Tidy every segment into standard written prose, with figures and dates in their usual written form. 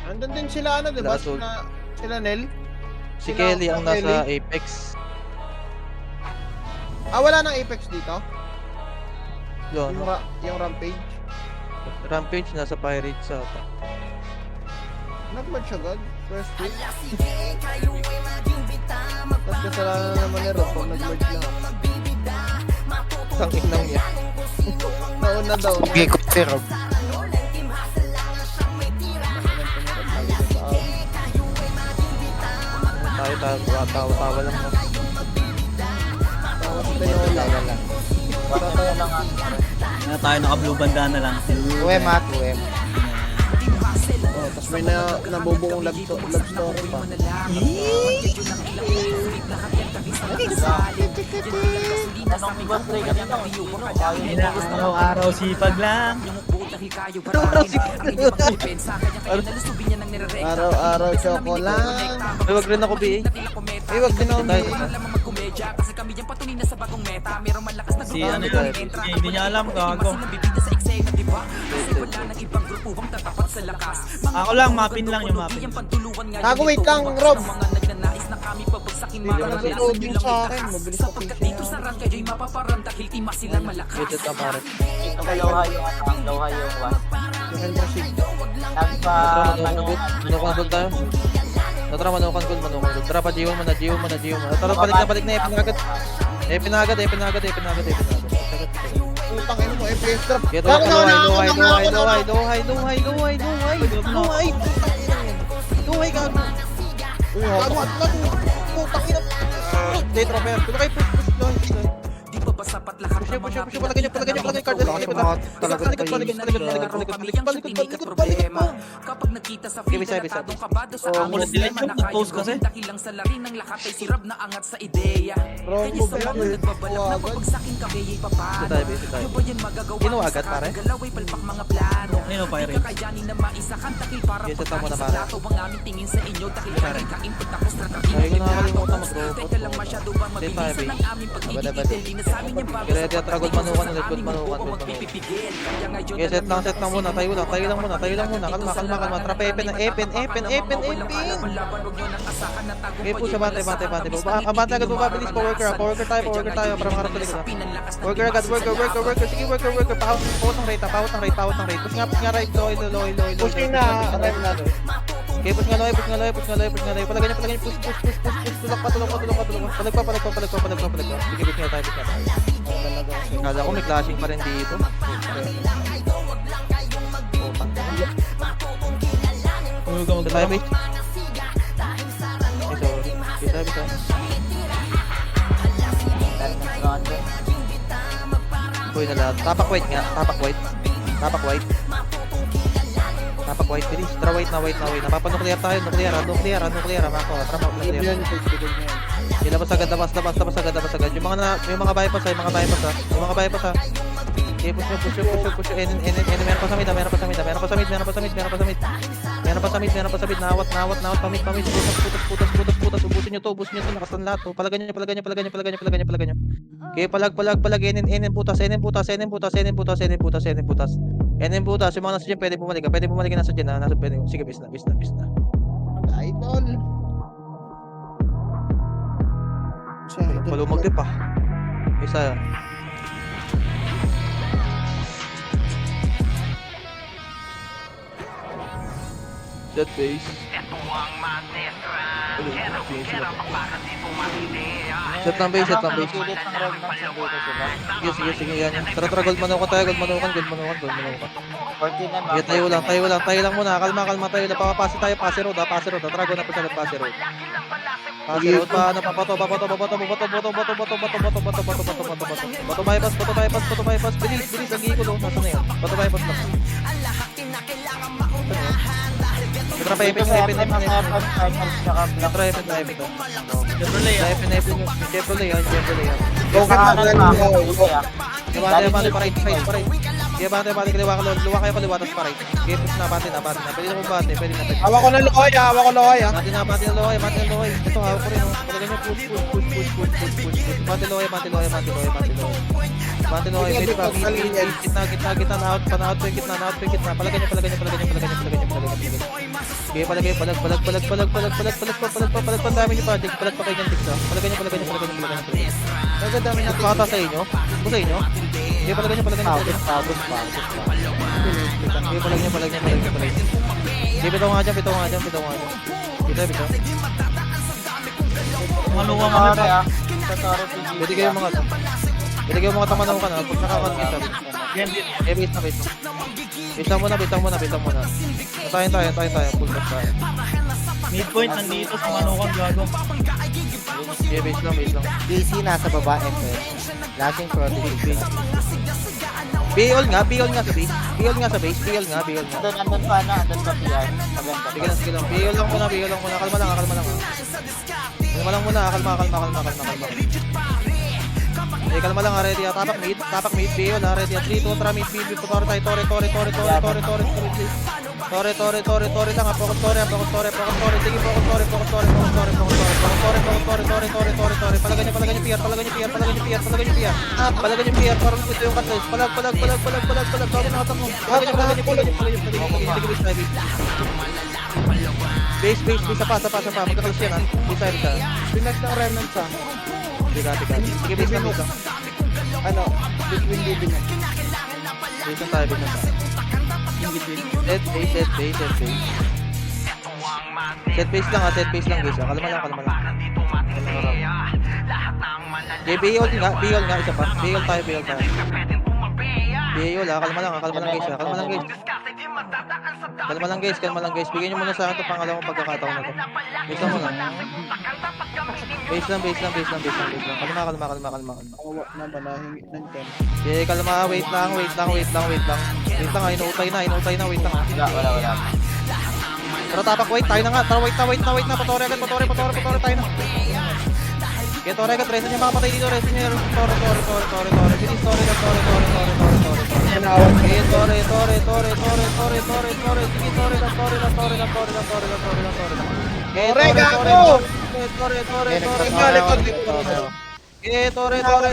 Nandun din sila ano, di ba? Lasog. Sila Nel. Si Sila- Kelly ang nasa Apex. Wala nang Apex dito? Yun. Yung Rampage? Rampage nasa Pirates ata. Nag-match agad? First week? Tapos kasalanan naman ni Rob pag nag-merge lang. Tangin nang niya. Nauna daw. Okay ko si Rob. Tawa lang mo. Tapos tinola. Patatayo lang nga. Na tayo naka-blue bandana lang. Uwem ha, uwem. Tapos may nabubuong love story pa. Araw-araw sipag lang. Araw-araw choco lang. Ay, wag rin ako BA. Ay, wag din ako Tayo. Si ano yun, hindi niya alam, gago. Ako lang, mapin lang yung mapin. Gago, wait lang, Rob. Hindi ko na Loading sa akin. Mabilis ako Wait ka pare. Ito ko low high yung one. Yung Hendra Sig. Nagpa, Manukan tayo. Tara, manukan gold. Tara, pa G1 mo na. Tara, balik na. Epin agad. Putang ina mo, FPS drop. Get Gago up, na ako. low high, gago. Gago at lang. Putang ina. Day drop yan. Pulo kayo, push. Push, palagay nyo, card. Okay, bisa. Ako na delete yung nag-post kasi. Bro, move lang. Bisa tayo. Ginawa agad, pare? Ayun o, Pirates. Okay, set lang muna, pare. Ay, ko nakakalimutan mag-robot. Stay tayo, babe. Kaya tiyatragod manukan ulit, good manukan. Okay, set lang muna. Tayo lang muna. Kalma. Trap, Epen. Okay, push siya, bante. Bante agad mo mabilis. Power tayo para makarap sa likod. Worker agad, worker. Sige, worker. Pahot ng rate. Push nga right, low. Pushing na. Arrive na. Okay, push nga low. Palagay niya, push. Tulak pa. Palag. Sige, push nga tayo. Kala ko may clashing pa rin dito. Huwag ka Sa tayo, mag-drop. base. Ay, sorry. Bisa. Uy, nala. Tapak white nga. Tapak white, bilis. Tara, white na. Napapanuklear tayo. Nuklear. Mako. Tara, nuklear. Yan, pagsigod niya. Labas agad. Yung mga bypass ha. Okay, push. Meron pa sa mid. Nawat. Pamit. Putas. Ubusin nyo to. Lakas ng lahat to. Palagan nyo. Okay, palag. NN putas. Yung mga nasa dyan, pwede bumalik nasa dyan ha. Sige, bis na. Idol. Palumag din pa. Isa yan. Dead base. Set ng base. Pilit ng Rob na, sandito sila. Sige, yan. Tara, gold manukan tayo. 14 na Okay, tayo lang muna. Kalma. Tayo lang. Papapasi tayo. Pasi road. Tara, go na po sagad. Pasi road. Pa, napapato. Bato. Bypass. Bilis. Ang ikulo. Nasa na yun? Bato bypass lang. Tara, Epen. Chevrolet yan. Go ka na lang. Bante, pa right. Kaya bante, kaliwa kayo kaliwa, tas pa right. Kaya push na, bante na. Pwede na kung bante. Hawak ko na Loy. Bante na Loy. Ito, hawak ko rin. Pagkagan nyo, push. Bante Loy. Pwede pa, gitna, out pa yung gitna. Palagan nyo. Sige, palag, dami niyo pa, palag pa kayo ng tigsa. Palagan niyo. Nagdami na Pakata sa inyo? Ito sa inyo? Sige, palagan niyo. Pagod pa. Sige, palag niyo. Sige, bitaw nga dyan. Bitaw. Maluwang Sorry kami. ah. Sorry PG. Pwede kayo mga tamanaw ka na. Pag nakakakita. Eh, wait lang. Bitang muna. Tayo. Full back tayo. Midpoint nandito sa Manukan gago. Okay, base lang. DC nasa baba, FS. Lasting protective. BL nga sa base. BL nga. Andun pa na, andun pa PR. Maganda. Sige lang. BL lang muna. Kalma lang. Kalma. Eh, kalma lang, ready. Tapak mid. BL, ready. 3, 2, 3, mid. Tore tayo. Tore lang. Focus tore. Sige, focus tore. Palagan niyo PR. Palagan niyo PR. Parang ito yung katas. Palag. Bago nakatakbo. Palagan niyo. Base. Sapa. Magkakalas yan, ha. Base ka. Pinas ng remnant sa Tiga. Sige, base lang. ano, between living and Base lang tayo. Set base lang, guys. Kalma lang. Okay, BL nga, isa pa. BL tayo. Kalma lang, guys. Kalma lang, guys. Bigyan nyo muna sa akin ito pangalawang pagkakataon na to. Base lang muna. Base lang. Kalma. awa naman nahingi ng 10. Okay, kalma. Wait lang. Inutay na. Wait lang. Wala. Pero tapak, wait. Tayo na nga. Wait na. Patore agad. Tayo na. Okay, tore agad. Resin niya makapatay dito. Tore. Bilis, tore. Sinawag Okay, tore. Sige, tore lang. Okay, gago! Tore. Okay,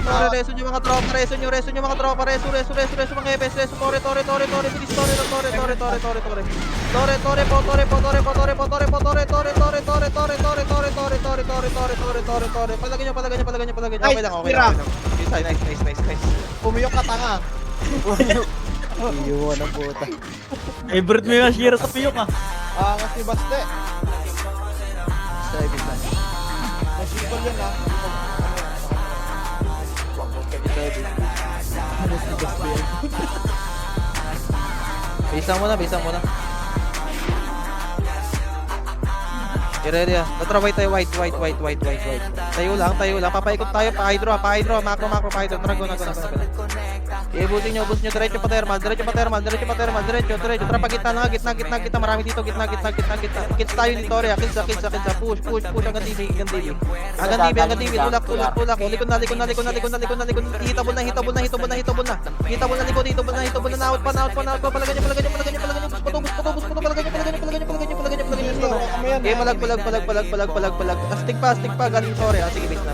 tore. Reso nyo mga tropa. Reso nyo mga tropa. Reso mga epes. Reso, tore. Bilis, tore. Palagyan nyo. Okay lang. Nice. Pumiyok ka tanga. Iyon ang puta. Favorite mo yung Ashira sa piyok ah. Kasi baste. Masipol yan ha. Bisang muna. Okay, ready ah. Tatry tayo white. Tayo lang. Papaikot tayo, pa-hydro. Macro, pa-hydro. Tara, go. Ibusin nyo. Diretso pa thermal. Diretso. Tara, pagkita na. Gitna. Marami dito. Gitna. Kills tayo dito, Rea. Kills. Push. Hanggang TV. Tulak. Likod na. Hitable na. Out pa. Palagan nyo. Patubos. Okay, palag. Astig pa. Galing sorry. Sige, base na.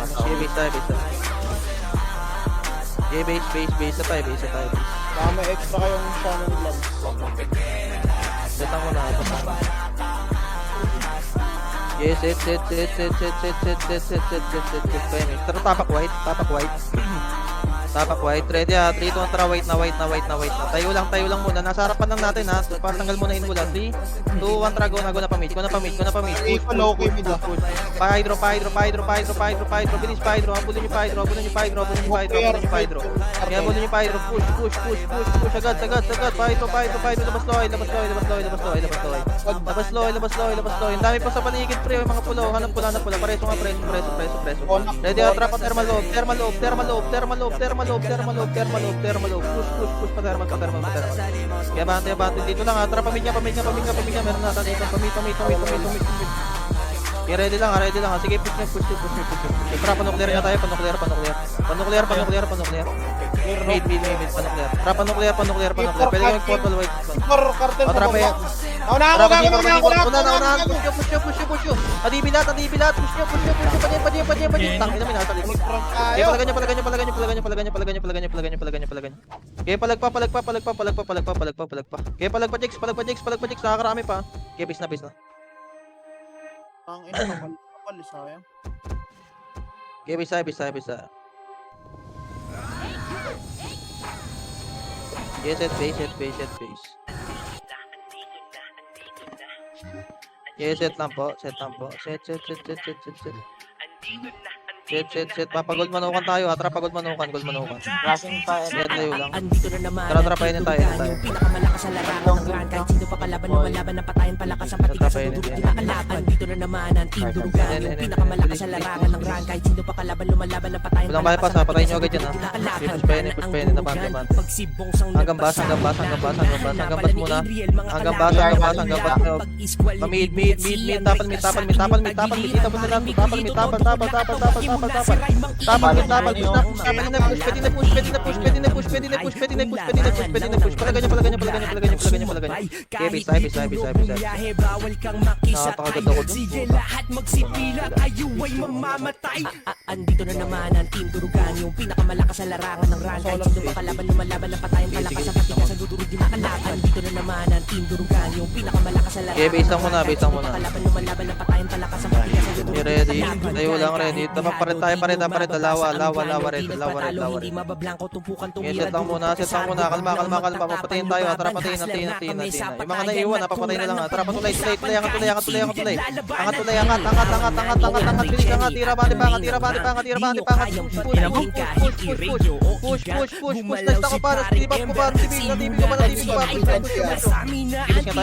Sige, base tayo. Okay, base tayo. Baka may extra kayong Shannon gloves. Setang mo na. Yes, set. Tara, tapak white. Ready ah. 3, 2, 1, tara, white na. Tayo lang muna. Nasa harapan lang natin ha. Para tanggal muna in mula. 3, 2, 1, tara, go na pa mid. Okay, mid ah. Pa-hydro. Bilis pa-hydro. Habulin nyo pa-hydro. Push. Agad. Pa-hydro. Labas loy. Ang dami pa sa paligid, pre. Yung mga pulo. Hanap pula. Preso. Ready ah. Trap at thermal loob. Push pa thermal. Kaya bante dito lang ha. Tara, pamilya. Meron nata dito. Pamit. Okay, ready lang ha. Sige, push nyo. Tara, panuklear nga tayo, panuklear. Panuklear. Mid, panuklear. Tara, panuklear. Pwede kayo mag-portal white. For cartel O, sa tara, baba. pe. Naunahan ko, gago. Unahan. Push nyo. Adibilat. Push nyo. Padya. Tangin namin, nasa likod. Okay, Tayo. palagan nyo. Okay, palagpa. Okay, palagpa, Jex. Nakakarami pa. Okay, base na. Ang ina, kapal, sayang. Okay, base na. Okay, set base. Okay, set lang po. Set. Papagold manukan tayo ha. Tara, pagod manukan. Flashing pa and Set tayo lang. Andito na naman Tara, painin tayo. Yung pinakamalakas sa larangan ng run. Kahit sino pa kalaban, lumalaban ng patayan. Palakas ang patigas sa dudurog kinakalaban. Andito na naman ang team durugan. Yung pinakamalakas sa larangan ng run. Kahit sino pa kalaban, lumalaban ng patayan. Walang bypass ha. Patayin nyo agad yan ha. Push pa yun. Nabante. Hanggang bas muna. Hanggang bas. Mid. Tapal. Pwede na push. Palagay. Okay, base tayo. Bawal kang makisakay. Nakakagad ako dun. Sige lahat magsipila. Kayo ay mamamatay. Andito na naman ang team durugan. Yung pinakamalakas sa larangan ng run. Kahit sino pa kalaban, lumalaban ng patayan. Palakas ang patigas sa dudurog kinakalaban. Andito na naman ang team durugan. Yung pinakamalakas sa larangan. Okay, base lang muna. Kalaban, lumalaban ng patayan. Palakas ang patigas sa dudurog Okay, ready. kinakalaban. Tayo lang ready. Tama pa rin tayo. Lawa. Hindi mabablanko, tumpukan, Okay, set lang muna. Kalma. Papatayin tayo. Tara, patayin. Yung mga naiwan, papatayin na lang. Tara, patulay. Angat tulay. Angat. Bilis, angat. Tira, bati pa. Push. Next ako para. Tibig ko pa. Natibig ko pa. Bilis nga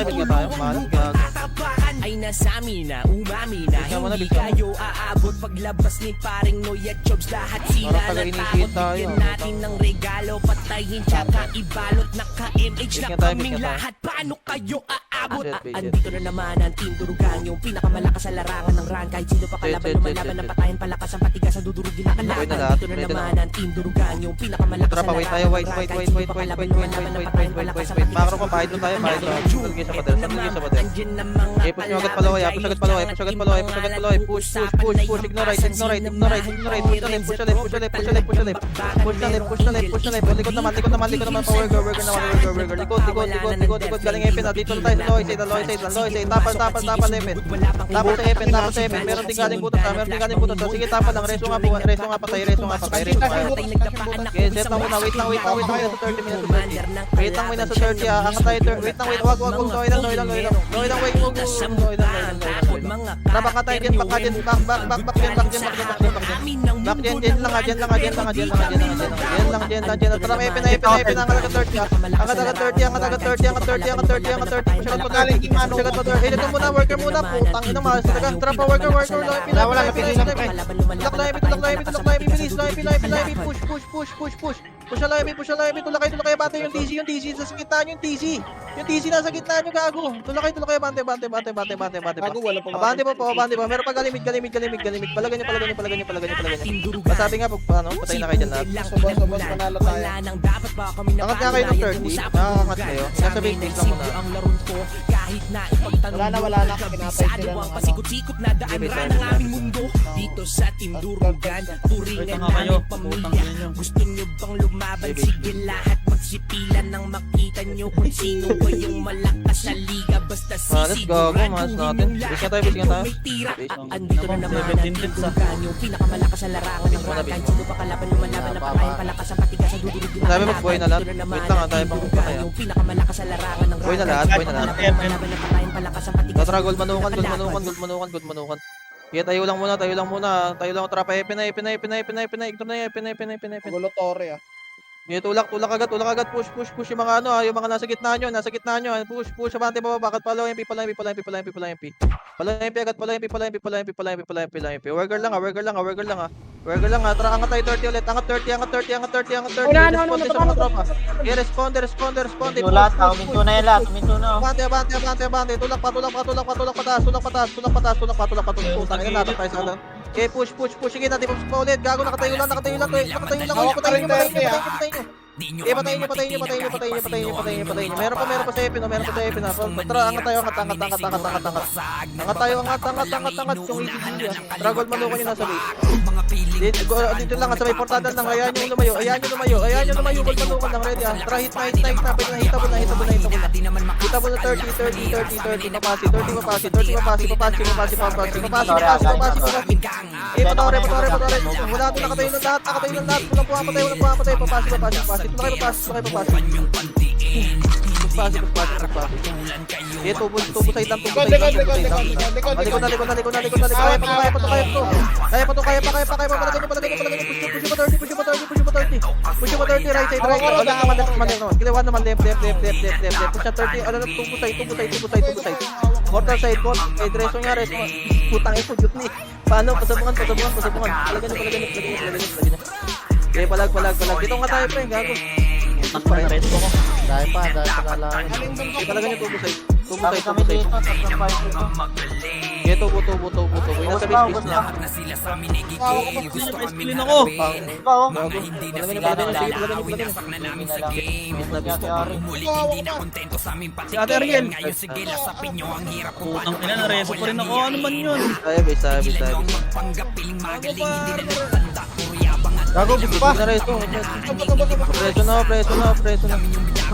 tayo. Mahal. Ay nasami na, umami na. Bisa mo na, Hindi bisa mo. kayo aabot paglabas ni paring Noy at Chobs. Lahat sila Parang taga-initiate natakot. tayo. Bigyan natin ng regalo. Patayin tsaka ibalot. Naka-MH na Bisa tayo, kaming bisa tayo. lahat. Paano kayo aabot? Set. Andito na naman ang team durugan. Yung pinakamalakas sa larangan ng run. Kahit sino pa kalaban, Set. lumalaban ng patayan. Palakas ang patigas sa dudurog kinakalaban. Okay na lahat, Andito na ready na. naman ang team durugan. Yung pinakamalakas Tara sa pa, wait tayo. larangan Wait. ng run. Kahit sino pa kalaban, lumalaban ng patayan. Palakas ang patigas Macro sa pa, kahit doon tayo. Tulagay sa pader. Andyan na mga Okay, push nyo agad palaway. Push. Ignore. Push na left. Likod naman. Power girl. Likod. Galing Epen. Dito na tayo sa low side. Tapal Epen. Tapos sa Epen. Meron din galing butas. Sige, tapal lang. Reso nga patay. Okay, set lang muna. Wait lang. Nasa 30 minutes. Wait lang, may nasa 30. Angat tayo. Wait lang. Wag. Loy lang. Baka tayo dyan. Back dyan. Dyan lang. Tara, Epen. Angat 30. Sagat pa 30. Ito muna, worker muna. Putang ina, mahal talaga. Tara pa, worker. Tulak na Epen. Push. Push na lang, tulakay, bate yung DC, sa gitna nyo yung DC. Yung DC nasa gitna nyo, gago. Tulakay, bante. Gago, wala pa. Abante pa. Meron pa galimit. Palagan nyo. Masabi nga, patay na kayo dyan lahat. Sobos, panalo tayo. Angat nga kayo ng 30. Nakakangat kayo. Nasa base lang muna. ang laron ko kahit na ipagtanong Wala na. Pinatay sila ng ano. pasikot-sikot na daan-ran ng aming mundo dito sa Team Durugan. Turingan namin pamilya. Gusto nyo bang lumaban? Sige lahat magsipilan nang makita nyo kung sino ba yung malakas sa liga. Basta Let's go. Mas natin. Base nga tayo. may tira. Andito na naman ang Team Durugan. Yung pinakamalakas sa larangan ng run. Kahit sino pa kalaban, lumalaban ng patayan. Palakas ang patigas sa dudurog. Sabi mo, buhay na lahat. Wait lang, tayo pang patay. Yung pinakamalakas sa larangan ng Buhay na lahat. Tara, gold manukan. Kaya tayo lang muna. Tara pa, Epen na. Ignore na Epen. Gulo Torre ah. Yung tulak agad. Push yung mga yung mga nasa gitna nyo. Push, abante pa, bakit pala yung MP. Pala MP agad, pala MP. Worker lang. Worker lang ha. Angat tayo 30 ulit. Angat 30. Wala, Responde sa mga tropa. Okay, responde. Huminto lahat, huminto na yan lahat, huminto na. Abante. Tulak pa taas. Putang ina natin tayo sa ano. Okay, push. Sige natin, push pa ulit. Gago, nakatayo lang. Patayin nyo. Patayin nyo. Meron pa sa Epi, no? Tara, angat tayo. Angat. Yung ECG ah. Dragol malukan yung nasa base. Dito lang, sa may portadan lang. Ayan yung lumayo. Gold malukan lang, ready ah. Tara, hit na. Hitable na. Hitable na 30. Papasi. Patore. Wala doon, nakatayo ng lahat. Walang pumapatay. Papasi. Papasi. Tubo side lang. Likod na. Kaya pa to. Push mo 30. Right side. Kilawan naman. Left. Push na 30. Tubo side. Mortal side. Diretso nga. Putang ito. Jut ni. Paano? Pasabungan. Palagyan nyo. Okay, palag. Dito nga tayo pa gago. Dahil pa lang. Palagyan nyo tubo side. Kami dito, tatlong fight dito. Okay, tubo. Uy, nasa base na. Clean ako. Ikaw, Gago. Palagyan nyo. Si Ate Ariel. Putang ina, nareso pa rin ako. Ano man yun? Base. gago, gusto pa. Preso na.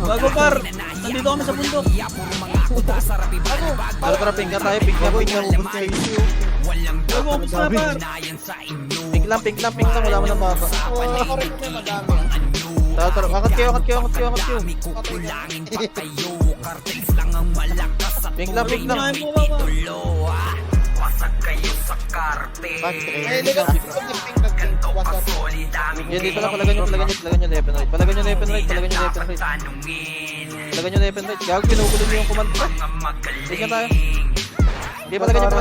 Bago par. Nandito kami sa bundok. Tara, pink tayo. Bago, ubus na par. Pink lang. Wala mo na baba. Tara. Angat kayo. Pink lang. Kinain mo ba? Yan, dito lang. Palagyan nyo left and right. Gago, pinugulo nyo yung command ko. Tignan tayo. Okay, palagyan nyo.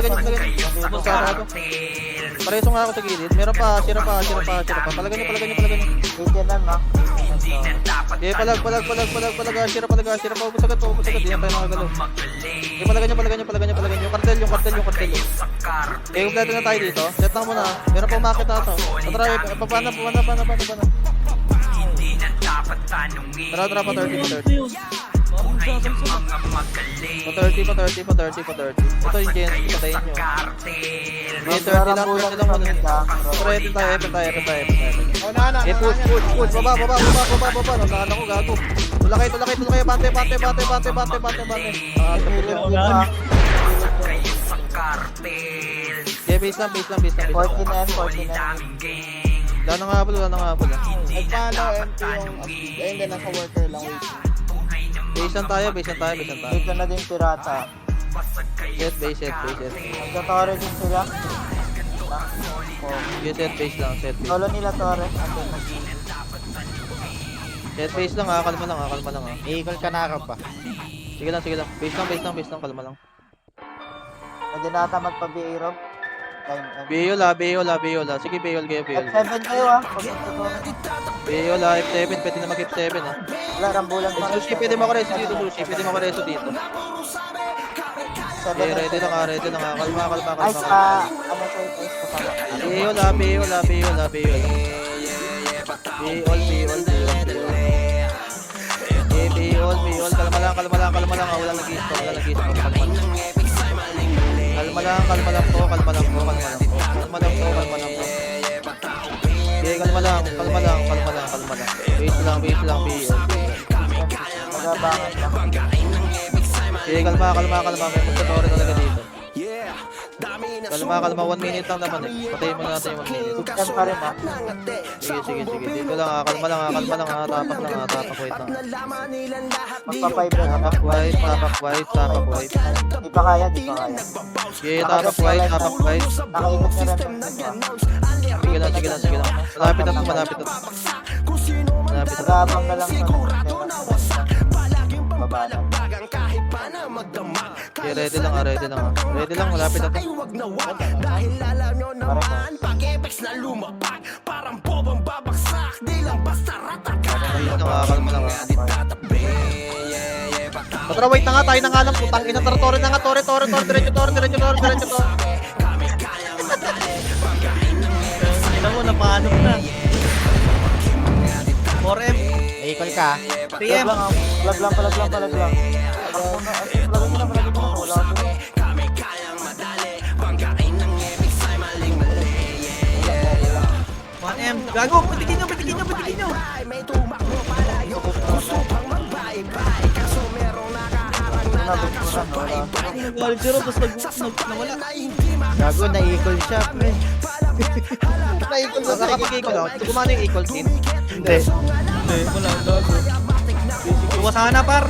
Sarado. Pareso nga ako sa gilid. Meron pa. Sira pa. Palagyan nyo. Dito lang, no? Okay, palag. Sira pa. Ubus agad. Di na tayo nakagalaw. Okay, palagyan nyo. Yung kartel. Okay, kompleto na tayo dito. Set lang muna. Meron pa umakit na ito. Tara, papana. Tara, pa 30. Pa 30. Ito yung gens, patayin nyo. Okay, 30 lang muna. Ready tayo. Push. Baba. Nakalan ko, gago. Tulakay. Bante. Okay, base lang. 49. Wala na nga habol. Nagpaano empty yung ayun din nasa worker lang. Base lang tayo. Dito na din pirata. Set base. Nagka-torre din sila. Okay, set base lang. Solo nila torre. Set base lang ha. Kalma lang ha. Eagle ka na pa. Sige lang. Base lang. Kalma lang. Pwede na ata magpa-BA Rob. Beyola. Sige, Beyol kayo. F7 kayo ah. Pagpunta torre. Beyola, F7. Pwede na mag-F7 ha. Wala, rambulan pa rin. Sushi, pwede makareso dito. Okay, ready lang ha. Kalma. Ay, sa ano sa face ko pa. Beyola. Beyol. Kalma lang. Wala nag-i-stop. Kalma lang po. Okay, kalma lang. Base lang, Beyol. Magabangan lang. Okay, kalma. May magtutore talaga dito. Kalma. 1 minute lang naman eh. Patayin mo natin yung 1 minute. Yan pa rin ah. Sige. Dito lang ha. Kalma lang ha. Tapak. Wait lang. Magpa-5 na. Tapak white. Di pa kaya. Okay, tapak white. Nakaikot na rin. Sige lang. Malapit na. Nagabang ka lang sa baba na. Okay, ready lang, ready lang. Ready lang, malapit na to. Ayun, nakakalma lang. Tara, wait na nga, tayo na nga lang, putang ina, tore na nga, tore, diretso. Ina mo, napahanap na. 4M, Equal ka. 3M. Palag lang. Wala ako. 1M. Gago, patikin nyo. Nag-wall zero, tapos nawala. Gago, na-equal siya, pre. Nakapag-equal ako. Gumana yung equal team. Hindi. Hindi, wala, gago. Iwas sana, par.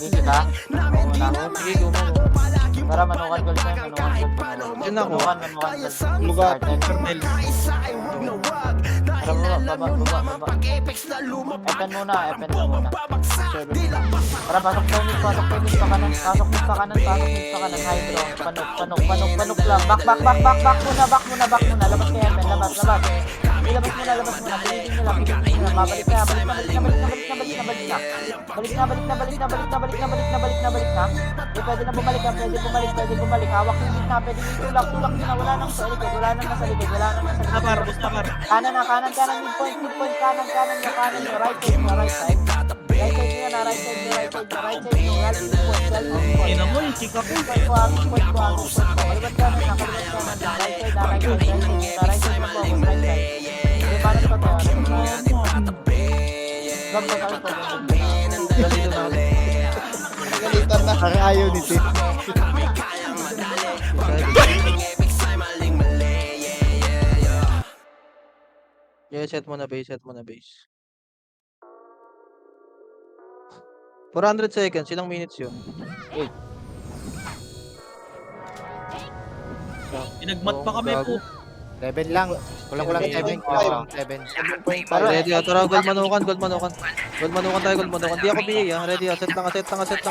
Busy ka? Sige, gumana. Para manukan ko siya, Yun ako. Lugar. Cornel. Baba. Epen muna. Para pasok tennis pa kanan. Pasok mid pa kanan. Hydro. Panok lang. Back muna. Labas kay Epen, labas. Ilabas muna. Pilitin nyo lang. Balik na. Di pwede na bumalik. Hawak yung gitna. Pwede tulak na. Wala nang sa likod. Par, bus na, par. Kanan, mid point, kanan nyo, right side nyo. Right side nyo. Ina mo, yung chika ko. Point ko. Kalibat kanan na. Right side mo. Hindi, paano ito tayo? Vlog ko tayo po. Dito na ako. Galitan na. Parang ayaw ni Tim. Yeah, set mo na base. 400 seconds, ilang minutes yun? Pinagmat pa kami po. 7 lang. Kulang 7. Ready, tara, gold manukan. Gold manukan tayo. Di ako BA, ha. Ready, set lang,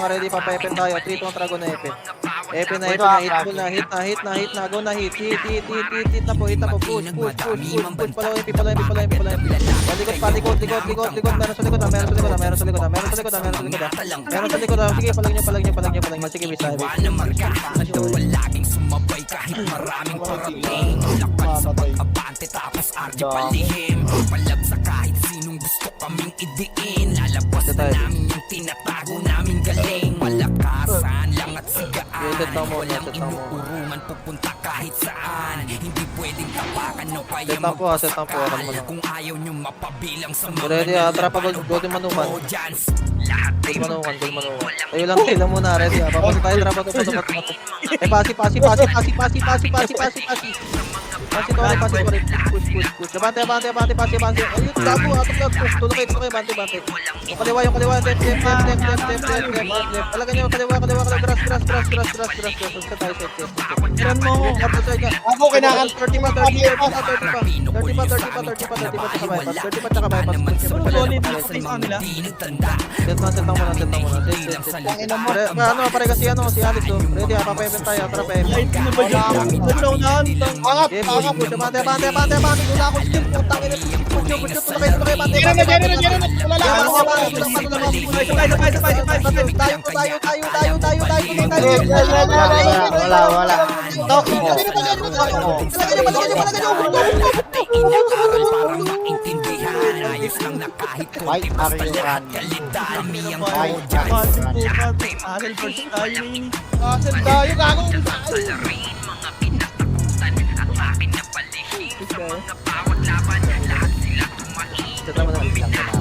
ready, papaepen tayo. 3, 2, Dragon na Epen. Epen na, hit na, go na, hit na po, push. Palaw, MP. Palikot. Meron sa likod, Sige, palag nyo. Sige, bisa. Laging sumabay kahit maraming parating. Lakad sa pag-abante tapos ardi palihim. Palab sa kahit sinong gusto kaming idiin. Lalabas na namin yung tinatago naming galing. Malakasan lang at sigaan. Walang inuurungan pupunta kahit saan. Hindi pwedeng tapakan ng kaya Set lang po. magpakahal. Kung ayaw nyo mapabilang sa mga Ready, tara pa, gold yung manukan. lahat ay Gold manukan. Tayo lang muna, ready, papunta tayo, tara pa to. Pasi. Pasi ko rin. Push. Bante. Ayun, gago, atong push. Tulong kayo, bante. Yung kaliwa, left. Talaga nyo, kaliwa, grass. Sa tayo, set. Tiran mo. Tapos ay ka. Ako, kailangan 30 pa sa bypass. Solid na sa kanila. Set lang muna. Ano, pare kasi si Alex, oh. Ready, papayapan tayo, tara pa. Ay, ano ba dyan? Unahan. Angat. Bante. Wala akong skill, putang ina. Push na kayo, bante. Jeremy. Wala lang. Wala. Parang maintindihan. Ayos lang na kahit Why are you running? kalidami ang Why modyan. are you running? Asal first tayo ni. Asal tayo, gago. Mga pinatakutan at akin na palihim. Sa mga bawat laban, lahat sila tumahin.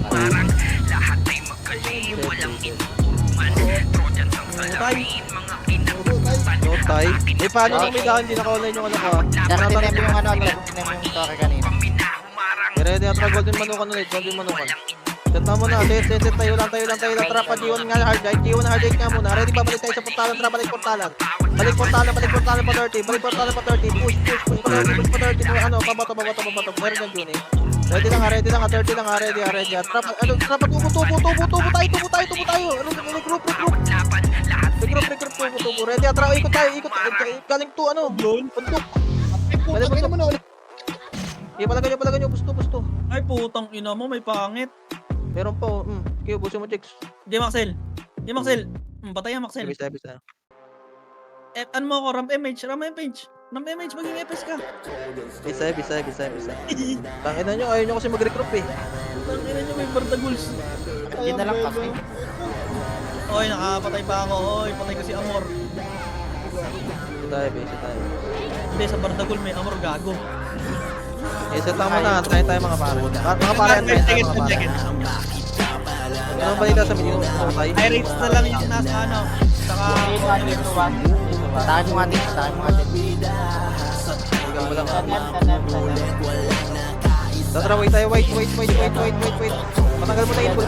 Parang lahat ay magaling. Walang inuurungan. Trojans ang salarin. Mga kinatakutan. No tie. Paano nung may daan, hindi naka-online yung ano ko, ah. Nakatinim yung yung story kanina. Ready, tara, golden manukan ulit. Set na muna, set tayo lang, tara pa, G1 nga hard right nga muna. Ready pa, balik tayo sa portalan, tara, balik portalan pa 30, push pa 30, ano, pabato, meron yan dun eh. Ready lang nga, 30 lang nga, ready. Trap, tubo tayo. Tubo. Ready, trap, ikot tayo. Galing to, bundok. Putang ina mo na ulit. Palagan nyo, busto. Ay, putang ina mo, may pangit. Meron pa, Kaya, buso mo, chicks. Di Maxel. Patay yan, Maxel. Sabis. Ano mo ako, ramp image, maging FS ka. Bisa. Tangina nyo, ayaw nyo kasi mag-recruit eh. Tangina nyo, may bardaguls. Yun na lang kasi. Oy, nakapatay pa ako. Oy, patay kasi Amor. Tayo. Hindi, sa bardagul may Amor gago. Set lang muna, tayo mga pare. Mga pare, tayo mga pare. Ano ba dito sa medyo tayo? High rates na lang yung nasa ano. Saka, Tahan mo atin. Hanggang mo lang. Tanan. Tatraway tayo, wait. Patanggal mo na input.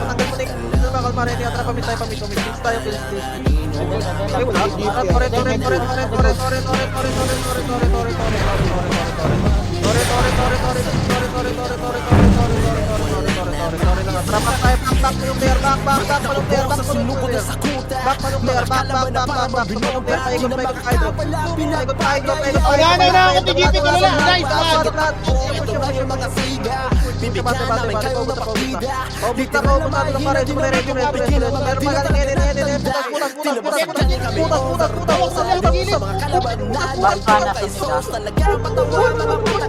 Kalma, ready, atrap, pamit tayo. Please tayo, please. Ay, wala. Na ako tigipin ko na lang. Nice man.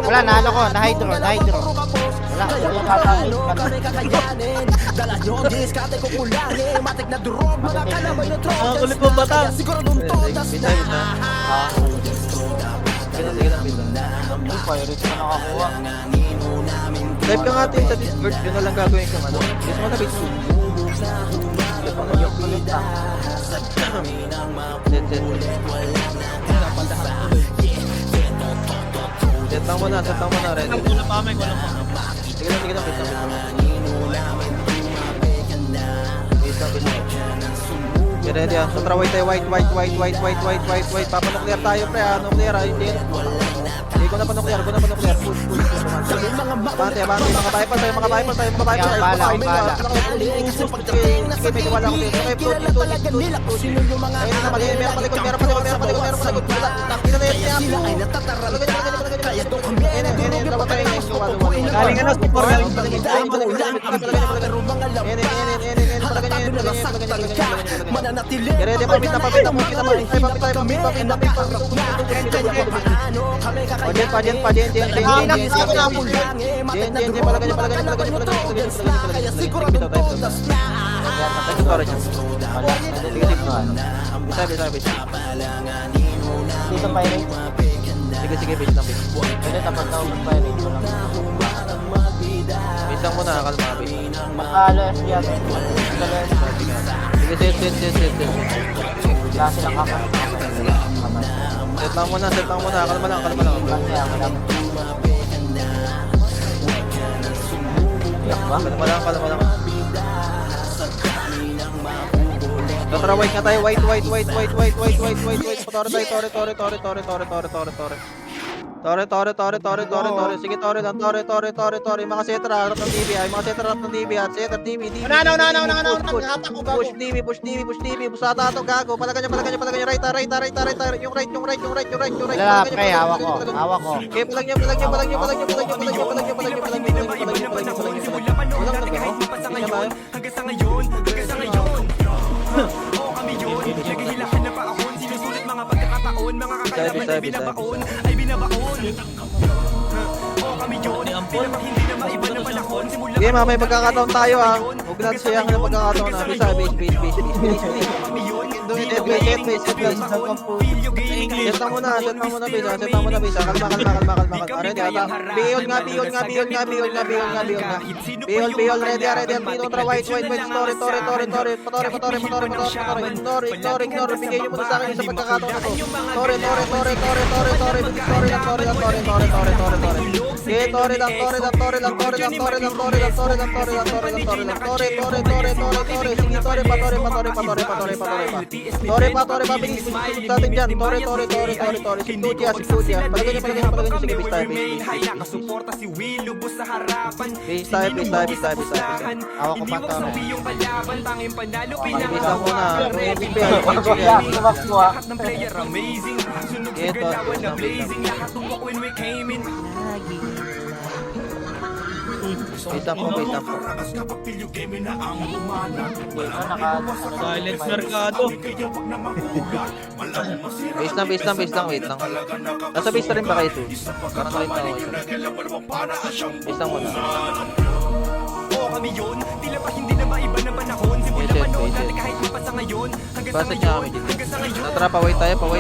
Wala, nalo ko. Na-hydro. Wala, yung katamit ka lang. ang kulit mo batang. Pirates na nakakuha. Live ka nga team sa Discord, yun na lang gagawin kung ano. Gusto mo na bit food. Set lang muna, ready. Kulang pa kami. Sige lang, bit lang. Okay, ready ah. So, traway tayo, white. Papanuklear tayo, pre ah. Nuclear ah. Hindi ko na panuklear. Push. Bante, mga bypass tayo. Sige, may wala ko dito. Okay, push. Ayun na, meron palikod. Galing ano, support. Ready, pamit na. Dito pirates. Sige, base lang. Pwede tapat na ulit pirates. Base lang muna, kalma. Makalo SG atin. Sige, set. Wala silang kapan. Set lang muna, kalma lang. Kaya wala. Kalma lang. Tara, white nga tayo, white. Tore. Sige, tore lang. Mga setter, harap ng DB. Setter, DB. Push DB. Busata ito, gago. Palagan nyo. Right. Yung right. Wala, pre. Hawak ko. Okay, palag nyo. Hanggang sa ngayon naghihilahan na pa ako. Sinusulit mga pagkakataon. Mga kakalaban ay binabaon. Kami yun, hindi na maiba na panahon. Okay, mamay magkakataon tayo ah. Huwag natin sayang ng pagkakataon na. Bisa, base. Set lang muna, bisa. Kalma. Ready, ata. Beyond nga. Beyond, ready. Beyond, ultra white. Story. Ignore. Bigay nyo muna sa akin sa pagkakataon na to. Story lang. Sige, Tore pa. Tore pa, bilis. Susunod sa atin dyan. Tore. Si Tutia. Palagay nyo. Sige, base tayo. Base tayo. Hawak ko pa to. Base lang muna. Lumak mo ah. Ito. Base lang po. Silent Mercado. Base lang. Wait lang. Nasa base na rin ba kayo, Tuts? Parang nakita ko ito. Base lang muna. Basak niya kami dito. Tara, pa-wait tayo. Tayo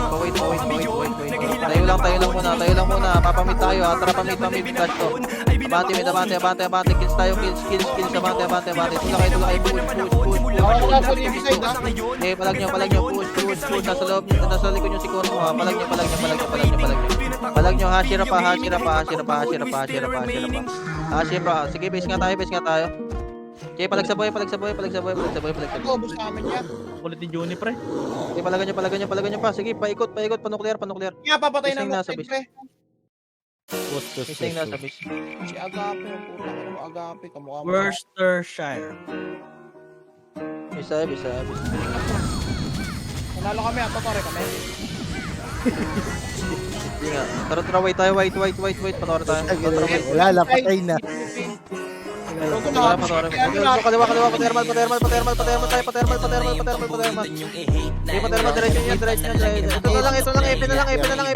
lang muna. Papamit tayo. Tara, pamit. Flash to. Abante. Kills tayo. Kills. Abante. Tula kayo. Push. Okay, palag nyo. Push. Nasa likod nyo si Corno. Palag nyo. Hashira pa. Sige, base nga tayo. Okay, palag sa boy. Ubus namin yan. Kulit ni Juni, pre. Okay, palagan nyo pa. Sige, paikot. Panuklear. Nga, papatay na Isang nasa natin, base. pre. Isa yung nasa base. Si Agape, ang putang ina mo, Agape, kamukha mo. Worcestershire. Bisa. Nanalo kami, ato pare kami. Hindi nga. Tara, wait tayo. Wait. Panora tayo. Wala, lapatay na. Kaliwa. Patermal. Diretso niya. Ito na lang.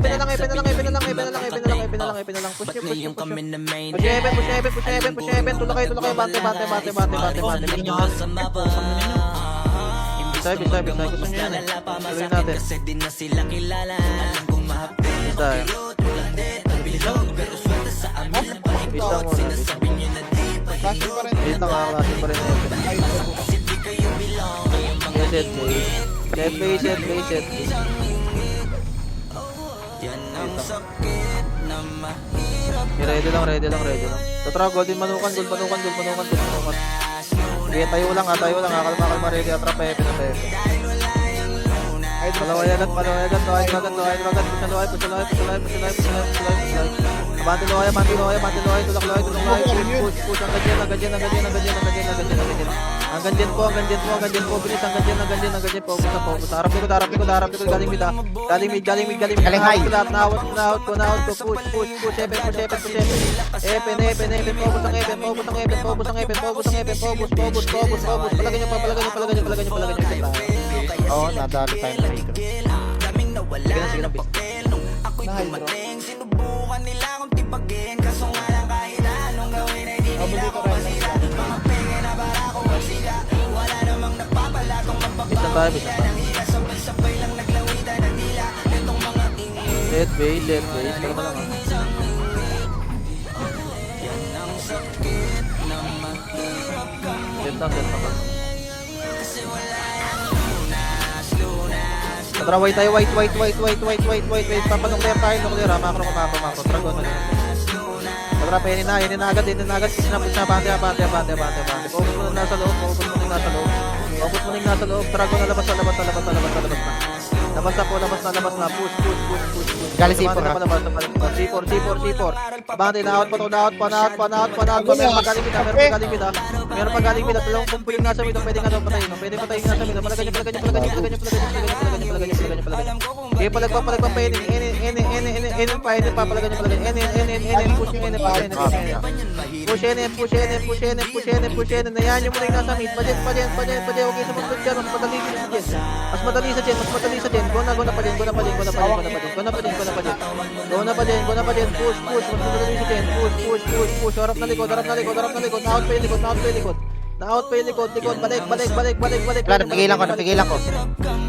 Ipin na lang. Push niyo. Push niya. Tulak kayo. Bante. Bisa. Gusto niyo yan eh. Tuloy natin. Bisa muna. Flashing pa rin. Dito nga, kasi pa rin open. Set base. Ready lang. Tatra, golden manukan. Sige, tayo lang. Kalma, ready. Atrap, pepe. Palaway agad. Push Abante loya, tulak loya, push, ang ganyan. Hanggang dyan po, bilis, hanggang dyan po, push, harap likod, galing mid, Galing high. Nawat ko, push, epen, epen, focus ang epen, palagay nyo, Oo, nadalo tayo na rito. sige na, bis. Abot dito rin. Bisa tayo. Set base, kalma lang ah. Set lang. Tara, wait tayo, wait. Papanuklear tayo, nuklear ha. Macro. Dragon na lang. Tara, painin na agad. Push na, bante. Focus mo na nasa loob. Dragon na labas na. Labas na. Push. Galing C4 ha. C4. Bante, naot pa. Meron pa galing mid. Dalawang kumpo yung nasa mid. Pwede patayin. Pwede nasa mid. Palagay nyo. Okay, palag pa. Palagay nyo. Push. Nayan nyo muna yung nasa mid. Pajen. Okay, sumunod dyan. Mas madali sa dyan. Go na pa dyan. Push. Mas madali sa dyan. Push. Harap na likod. Na-out pa yung likod. Balik. Wala, napigilan ko.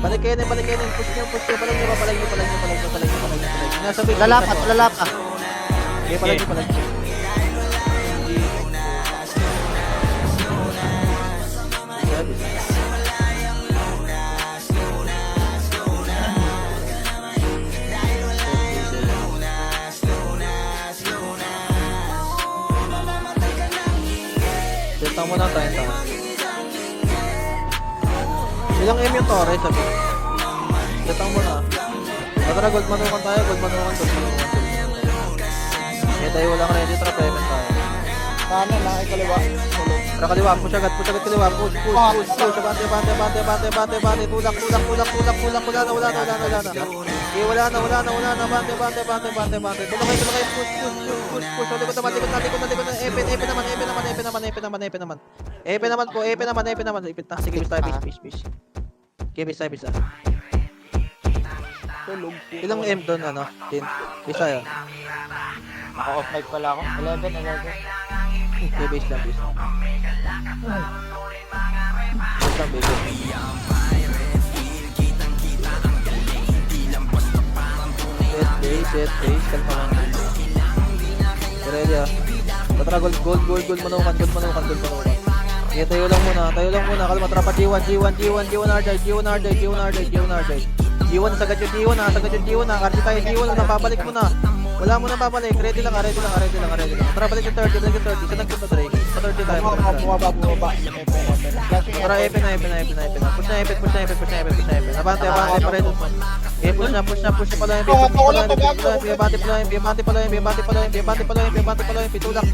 Balik kayo. Push nyo. Palag nyo. Nasa mid. Lalapa. Okay, palag nyo. Setang mo na tayo. Ilang M yung Torres, sabi? Setang mo na. Tara, gold manukan tayo, gold manukan. Eh, tayo walang ready, tara, payment tayo. Kanan lang, ay kaliwa. Tulog. Tara, kaliwa, push agad kaliwa, push. Bante, tulak, wala na. Eh, wala na, bante. Tulak, push. Likod naman. Epe naman. Ipit na, sige, bis tayo, bis. Okay, bis tayo. Tulog. Ilang M doon, ano? 10. Bis tayo. Naka-off mic pala ako. 11. Okay, base lang. Base lang, base. Set, base. Kalma lang. Ready ah. Tara, gold manukan. Okay, tayo lang muna. Kalma, trapa, G1 Argyle. G1 sagad yung G1 na. Kasi tayo G1 na, babalik mo na. Wala mo na babalik. Ready lang. Tara, balik yung 30. Isa nagpunta Drake. Sa 30 tayo. Bumaba. Tara, Epe na. Push na Epe. Abante, paredo. Eh, push na pala yung Biyabante pala yung Tulak,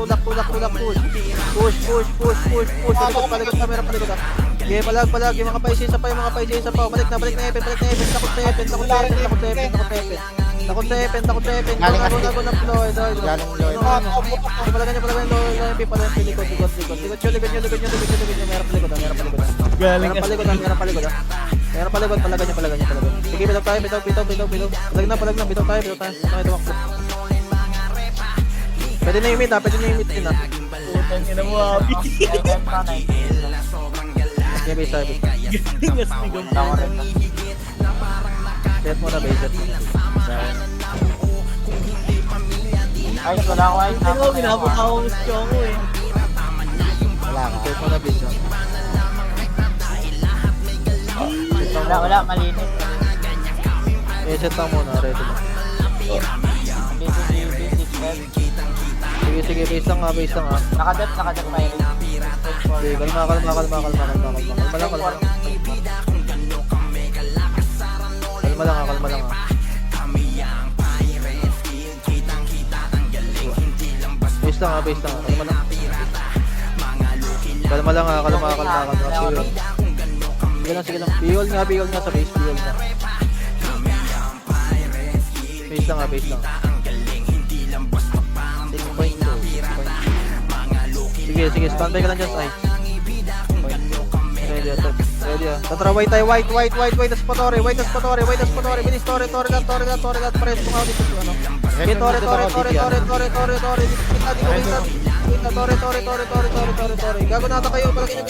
push. Palikot camera. Okay, palag. Yung mga paisisa pa. Balik na Epe. Takot sa Epe. Gago ng flow. Galing Lloyd. Palagan niyo yung likod. Likod nyo. Meron palikod. Meron palikod. Palagan niyo. Sige, bitaw tayo. Palag na. Bitaw tayo. Bakit tumakbo? Pwede na yung mid din ah. Putang ina mo, Abi. Okay, base tayo. Gastigan pa. Set mo na, base. Ay, wala ako ay. Ano, binabot ako sa Chongo eh. Wala ka. Set mo na, base. Wala, malinis. Eh, set lang muna. Ready lang. Sige, base lang ah. Nakadep pirate. Okay, kalma. Kalma lang ah. Base lang. Kalma lang ah. Sige lang. Bihol nga sa base. Base lang. 6.2. Sige, standby ka lang dyan, ay. Ready ah. Tatra, white tayo, white, tas patore, bilis, tore, lahat, pares kung ako dito, ano. Okay, tore, gago nata kayo, palagyan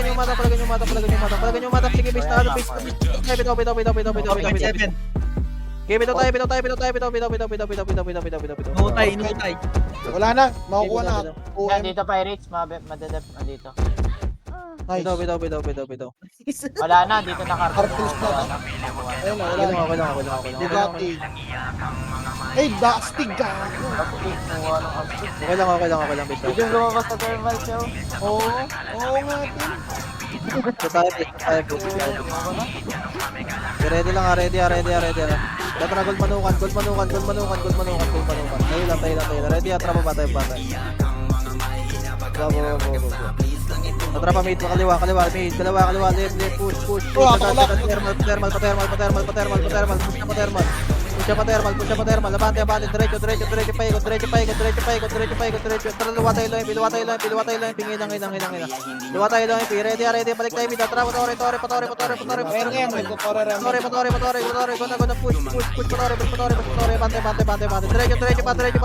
yung mata, sige, base na, bitaw. Okay, bitaw tayo. Nutay. Wala na. Makukuha na. Yan, dito pirates. Madadep na dito. Nice. Bitaw. Wala na, dito na Cartels na ba? Ayun na, wala na. Okay lang. Bugatti. Eh, dastig ka. Okay lang, base. Biglang lumabas sa thermal show. Oo nga, Tim. Tayo. Ready lang. Tatra, gold manukan. Tayo lang. Ready, trapa ba tayo? Bravo. Tatra, mid, kaliwa, mid, left, push. Thermal. Push pa thermal. Abante, diretso, paikot. Tara, luwa tayo lang, pingilang. Luwa tayo lang, ready, balik tayo, mid, tara, patore. Ayan, may tutore rin. Patore, gonna push, patore, bante. Diretso pa, right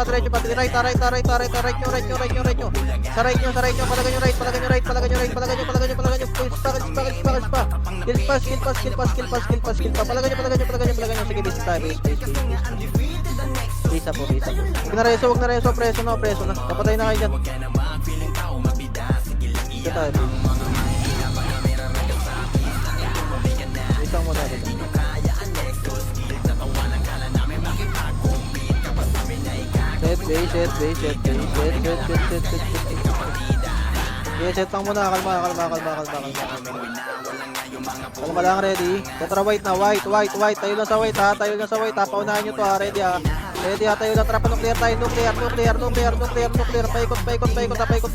nyo. Sa right nyo, palagan nyo right, skill pa. Palagan nyo, sige, base tayo, Isa po. Huwag na reso, preso na. Kapatay na kayo dyan. Sige tayo, isang mo na rin. Set base. Set lang muna, kalma. Kalma lang, ready. Tetra white na, white. Tayo lang sa white ha, paunahan nyo to ha, ready ha. Tayo lang, trapa nuclear tayo, nuclear. Paikot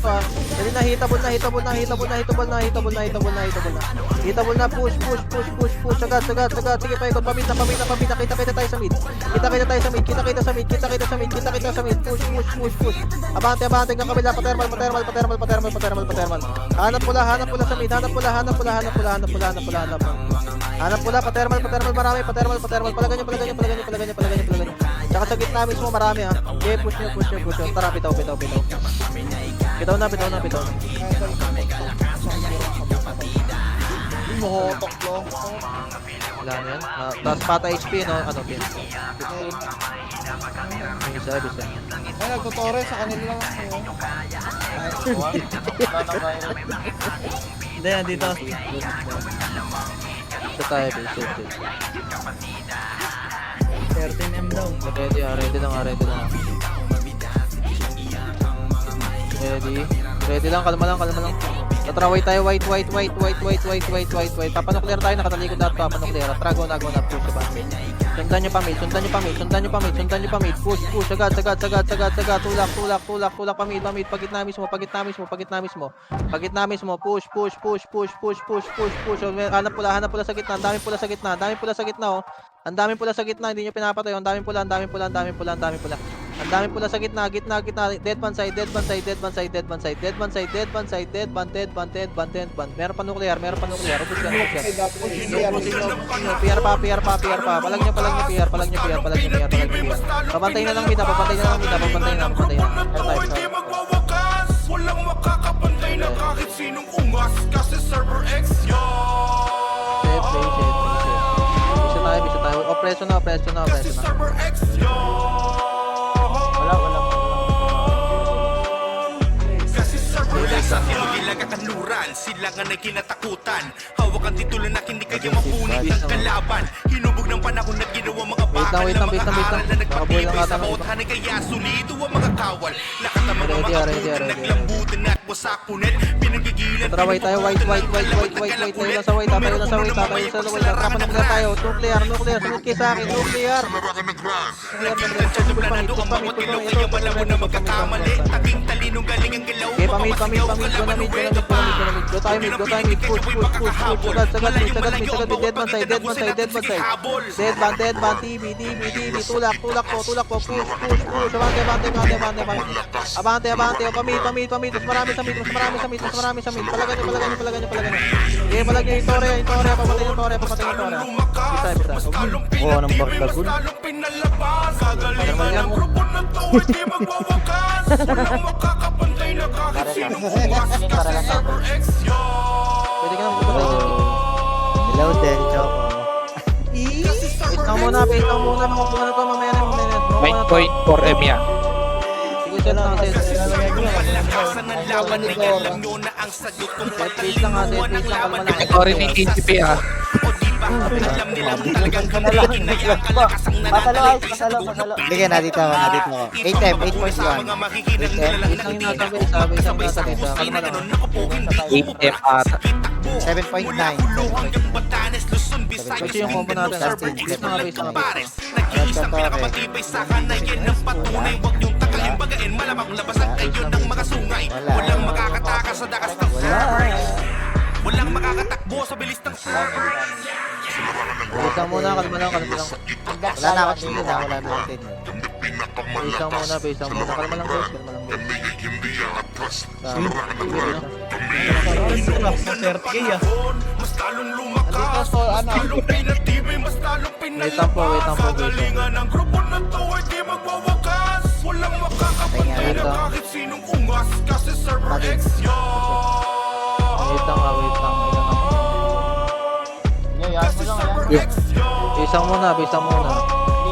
to ha. Ready na, hitable na. Hitable na, push. Sagad. Sige, paikot, pamit na. Kita tayo sa mid. Push. Abante, ng kabila, patermal. Hanap pula sa mid, hanap pula, patermal, marami, palagan nyo. Tsaka sa gitna mismo, marami ha. Okay, push nyo. Tara, bitaw. Bitaw na. Mohotok long. Wala na yan. Tapos pata HP, no? Ano, pin? Bisa. Ay, nagtutore sa kanila lang ako. Hindi, dito. Ito tayo, base. 13M daw. Ready lang. Ready lang, kalma lang. Tatraway tayo, white. Papanuklear tayo, nakatalikod lahat pa, papanuklear. Trago na, push ba? Sundan nyo pa mid. Push, agad. Tulak, pamid. Pagitna mismo. Push. Hanap pula sa gitna. Ang daming pula sa gitna, oh. Ang daming pula sa gitna, hindi nyo pinapatay. Ang daming pula. Ang daming pula sa gitna. Dead man side. Meron pa nuclear. Ubus yan. PR pa. Palag nyo PR. Papantay na lang mid. Walang makakapantay na kahit sinong ungas kasi server X yan. Bisa tayo. Operation na. Kasi server X yan. Kasi server X at inugilag at kanluran. Sila nga na'y kinatakutan. Hawak ang titulo na hindi kayo mapunit ng kalaban. Hinubog ng panahon at ginawa mga bakal na mga aral na nagpatibay sa bawat hanay. Kaya solido ang mga kawal. Lahat ng mga tuta naglambutin at wasakunet. Pinagigilan. Traway tayo, white. Tayo lang sa white. Papanuklear tayo. Nuclear. Sunod kayo sa akin. Nuclear. Okay, pamit. Go tayo mid. Push. Sagad mid. Dead man side. Dead man. TV. Tulak po. Push. Abante. Pamit. Mas marami sa mid. Palagan nyo. Okay, palag nyo. Itore. Papatay yung Tore. Bisa. Oo, ng barkagul. Pwede ka naman papatay dyan. Hello, Del Choco. Wait lang muna. Makukuha na to. Mamaya na. 9.4M yan. Sige, set lang. Kalma lang. Sorry ni KCP ha. Pasalo. Sige, nandito ako. 8M, 8.1. Sabay. Kalma lang. 8M ata. 7.9. Kasi yung combo natin. Base na nga. Walang makakatakas sa dakas ng server. Walang makakatakbo sa bilis ng server. Base lang muna. Kalma lang. Wala na ako dito na. Wala na ako dito. Base lang muna. Kalma lang guys. Mas talong lumakas, mas talong pinatibay, mas talong pinalabas. Kagalingan ng grupo na to ay di magwawakas. Walang makakapantay na kahit sinong ungas kasi server X yan. Wait lang. Yan. Base lang muna. Hindi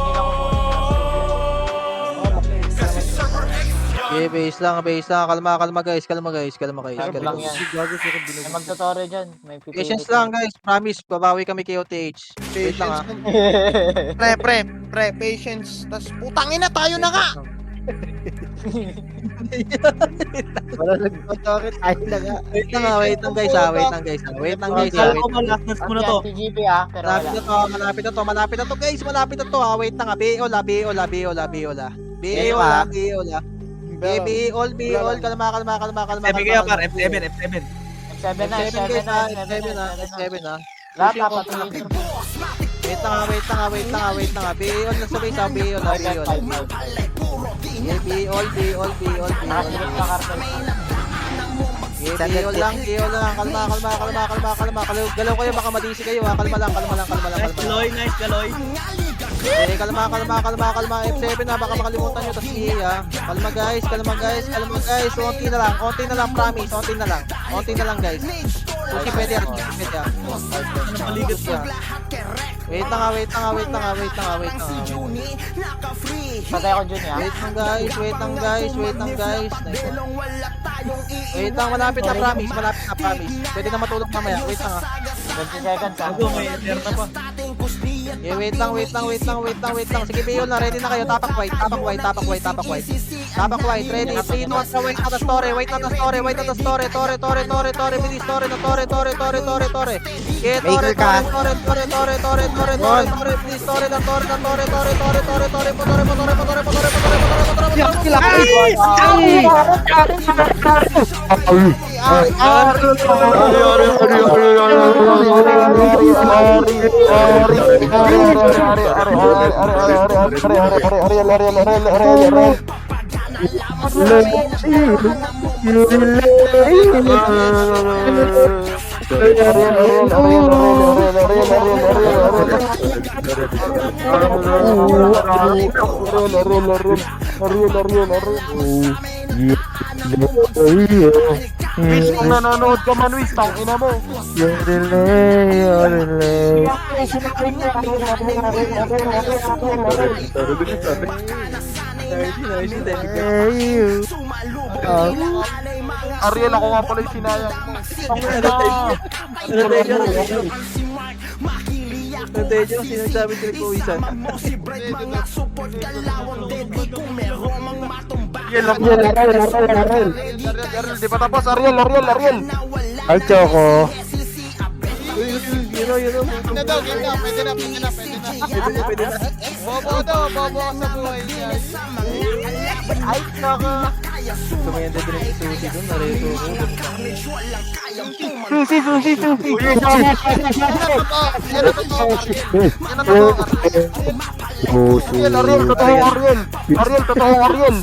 nila ko Okay, base lang. Kalma guys. lang yan. May magtotore dyan. May Patience lang guys. Promise, babawi kami kay OTH. Wait lang ha. Pre, patience. Tas putangin na tayo na nga. Wala nagtotorit. Tayo na nga. Wait lang guys. Wait lang guys. Kala ko ba last dance mo na to? Anti-GP pero wala. Malapit na to guys. Malapit na to. Wait lang Beol. Kalma. F7 kayo par, F7. F7 na, F7 na. Lahat dapat laser. Wait lang Beol na sabay sa Beol. Beol. Nakasilip na cartel. Beol lang. Kalma. Galaw kayo, baka madisi kayo ha. Kalma lang. Nice Galoy. Kalma. F7 na, baka makalimutan nyo. Tapos EA ha. Kalma guys. Konti na lang, promise. Konti na lang guys. Susi, pwede yan. Maligat ka. Wait lang. Patay ako Jun, Wait lang guys. Nice one. Wait lang, malapit na promise. Pwede na matulog mamaya. Wait lang ha. 20 seconds ha. Ako may Eterna pa. Wait lang. Sige, Beol na. Ready na kayo. Tapak white. Ready. 3, 2, 1. Wait na the story. Tore. Bilis. Tore. Okay, Maker ka. Tore. Bilis. Tore. Wish, kung nanonood ka man, Wish, tangina mo. Ariel, ako nga pala yung sinayang mo. Nadejo, sinasabi ko nagpawisan. Ariel, di pa tapos, Ariel. Al Choco. Yun o. Pwede na daw, pwede na. Bobo ka sa buhay niya. ay, naka. Tumenda din yung susi doon, nareto ko. Susi. Ariel, totoo Ariel.